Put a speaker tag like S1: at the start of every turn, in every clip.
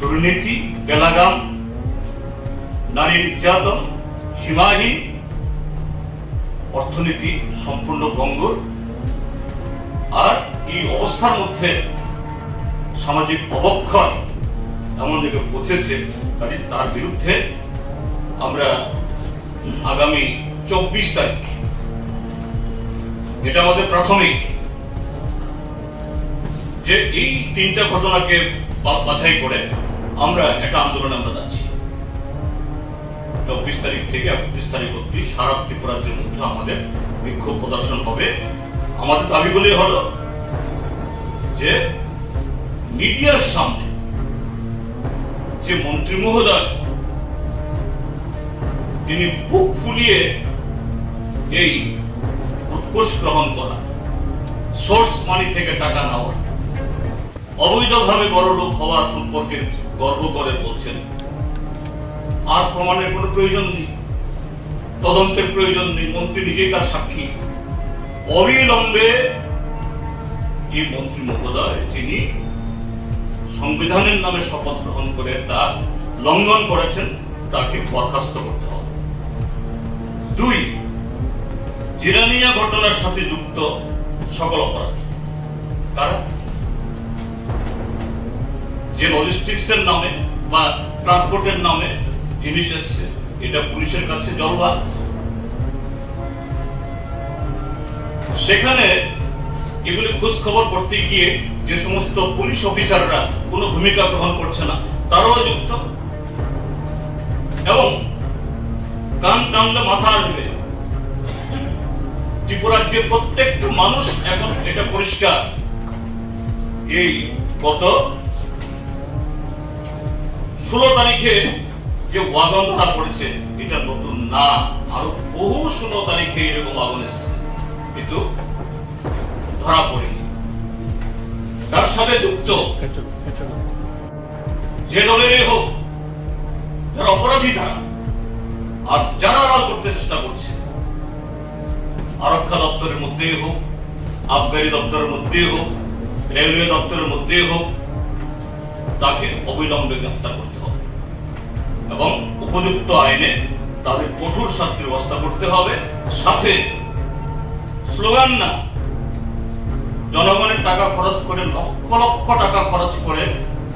S1: দুর্নীতি, বেলাগাম, নারী নির্যাতন সীমাহীন, অর্থনীতি সম্পূর্ণ ভঙ্গুর। আর এই অবস্থার মধ্যে সামাজিক অবক্ষয় এমন দিকে পৌঁছেছে, কাজে তার বিরুদ্ধে আমরা আগামী 24 তারিখ, এটা আমাদের প্রাথমিক, যে এই তিনটা ঘটনাকে বাছাই করে আমরা একটা আন্দোলনে আমরা যাচ্ছি। 24 তারিখ থেকে 31 তারিখ অবধি সারা ত্রিপুরা রাজ্যের মধ্যে আমাদের বিক্ষোভ প্রদর্শন হবে। আমাদের দাবিগুলি হলো যে মিডিয়ার সামনে যে মন্ত্রী মহোদয় তিনি বুক ফুলিয়ে এই উৎকোষ গ্রহণ করা, সোর্স মানি থেকে টাকা নেওয়া, অবৈধভাবে বড় লোক হওয়া সম্পর্কে গর্ব করে বলছেন, আর প্রমাণের কোনো প্রয়োজন নেই, তদন্তের প্রয়োজন নেই, মন্ত্রী নিজেই তার সাক্ষী। অবিলম্বে এই মন্ত্রী মহোদয় তিনি সংবিধানের নামে শপথ গ্রহণ করে তা লঙ্ঘন করেছেন, তাকে বরখাস্ত করতে হবে। 2, জিরানিয়া ঘটনার সাথে যুক্ত সকল অপরাধী, তারা যে লজিস্টিক্সের নামে বা ট্রান্সপোর্টের নামে জিনিস এসছে, এটা পুলিশের কাছে জলবা। সেখানে এগুলি খোঁজ খবর করতে গিয়ে যে সমস্ত পুলিশ অফিসাররা কোনো ভূমিকা গ্রহণ করছে না, তারাও যুক্ত। এবং কান টানলে মাথা আসবে, ত্রিপুরার যে প্রত্যেকটা মানুষ এখন এটা পরিষ্কার, এই গত 16 তারিখে যে ওয়াগন ধরা পড়েছে এটা নতুন না, আরো বহু 16 তারিখে এরকম ওয়াগন এসেছে, কিন্তু ধরা পড়েনি। তার সাথে যুক্ত যে দলেরই হোক, যারা অপরাধী তারা, আর যারা আড়াল করতে চেষ্টা করছে, আরক্ষা দপ্তরের মধ্যেই হোক, আবগারি দপ্তরের মধ্যেই হোক, রেলওয়ে দপ্তরের মধ্যেই হোক, তাকে অবিলম্বে গ্রেফতার করতে হবে এবং উপযুক্ত আইনে তাদের কঠোর শাস্তির ব্যবস্থা করতে হবে। সাথে স্লোগান না, জনগণের টাকা খরচ করে, লক্ষ লক্ষ টাকা খরচ করে,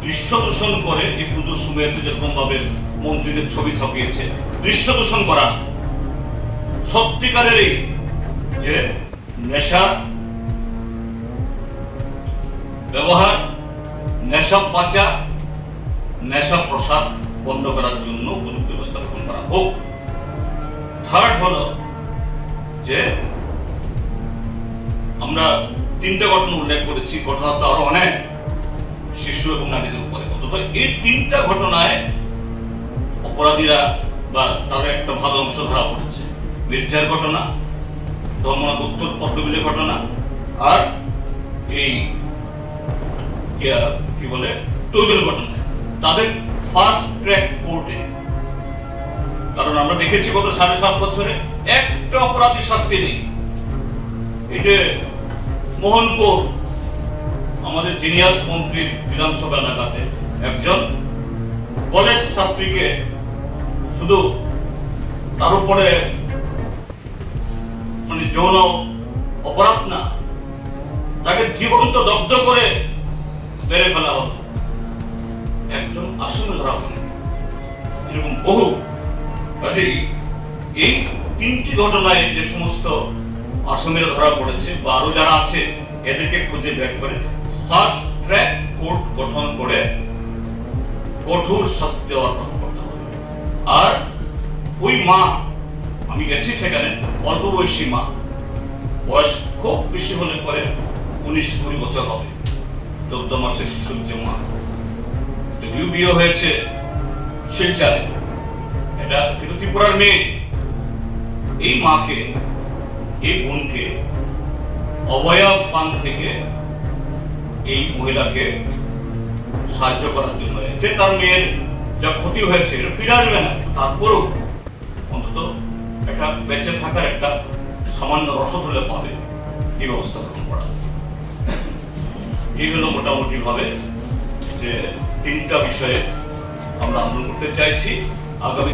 S1: দৃশ্য দূষণ করে, এই পুজোর সময়তে যেরকম ভাবে মন্ত্রীদের ছবি ছাপিয়েছে, দৃশ্য দূষণ করা সত্যিকারের যে নেশা ব্যবহার, নেশা পাচার, নেশা প্রসার বন্ধ করার জন্য উপযুক্ত ব্যবস্থা গ্রহণ করা হোক। 3rd হলো যে আমরা 3টা ঘটনা উল্লেখ করেছি, ঘটনা তো আরো অনেক, শিশু এবং নারীদের উপরে। অন্তত এই 3টা ঘটনায় অপরাধীরা বা তাদের একটা ভালো অংশ ধরা পড়েছে। মির্জার ঘটনা, ধর্মনাথ উত্তর পদ্মবিলের ঘটনা, আর এই কি বলে টৈদুল ঘটনা, তাদের ফাস্ট ট্র্যাক কোর্টে। কারণ আমরা দেখেছি গত 7.5 বছরে একটা অপরাধী শাস্তি নেই। এই যে মোহনপুর, আমাদের জিনিয়াস মন্ত্রীর বিধানসভা এলাকাতে একজন কলেজ ছাত্রীকে শুধু তার উপরে মানে যৌন অপরাধ না, তাকে জীবন্ত দগ্ধ করে মেরে ফেলা হলো, একজন আসামি ধরা পড়ে। এরকম বহু, কাজেই এই 3টি ঘটনায় যে সমস্ত আসামিরা ধরা পড়েছে বা আরো যারা আছে, এদেরকে খুঁজে বের করে ফাস্ট ট্র্যাক কোর্ট গঠন করে কঠোর শাস্তি দেওয়ার করতে হবে। আর ওই মা, আমি গেছি সেখানে, অল্প বয়সী মা, বয়স খুব বেশি হলে পরে 19-20 বছর হবে, 14 মাসের শিশুর যে মা, যদিও বিয়ে হয়েছে শিলচরে, এটা কিন্তু ত্রিপুরার মেয়ে। এই মাকে, এই বোনকে অবয়ব ফান্ড থেকে এই মহিলাকে সাহায্য করার জন্য, এতে তার মেয়ের যা ক্ষতি হয়েছে এটা ফিরে আসবে না, তারপরেও অন্তত একটা বেঁচে থাকার একটা সামান্য রসদ হলে পাবে, এই ব্যবস্থা গ্রহণ করা। এই হলো মোটামুটি ভাবে যে তিনটা বিষয়ে আমরা আন্দোলন করতে চাইছি। আগামী